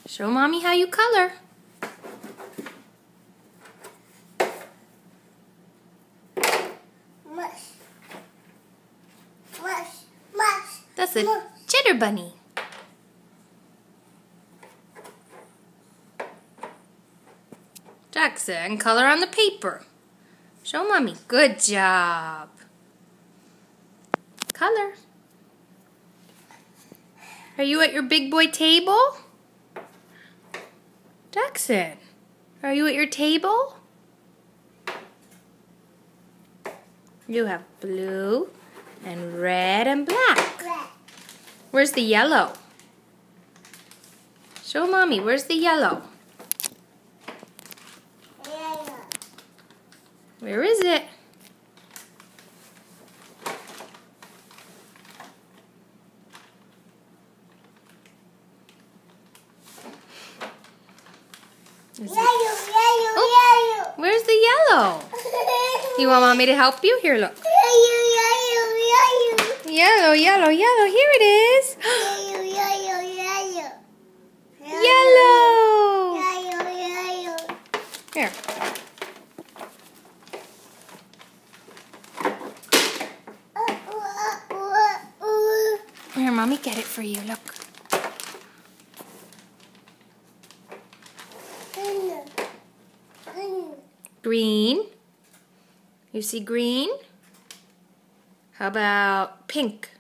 Show Mommy how you color. Mush. Mush. Mush. That's a cheddar bunny. Jackson, color on the paper. Show Mommy. Good job. Color. Are you at your big boy table? Jackson, are you at your table? You have blue and red and black. Red. Where's the yellow? Show Mommy, where's the yellow? Yellow. Where is it? Yellow. Where's the yellow? You want Mommy to help you? Here, look. Yellow, yellow, yellow. Here it is. Yellow. Here. Here, Mommy, get it for you. Look. Green. You see green? How about pink?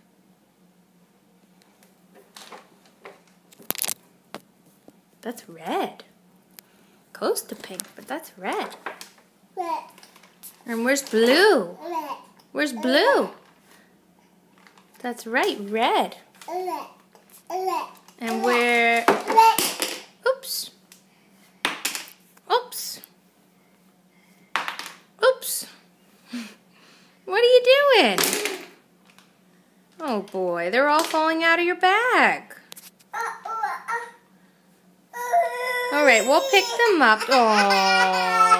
That's red. Close to pink, but that's red. And where's blue? Where's blue? That's right, red. And where... Oops. Oops. Oops. What are you doing? Oh boy, they're all falling out of your bag. All right, we'll pick them up. Aww.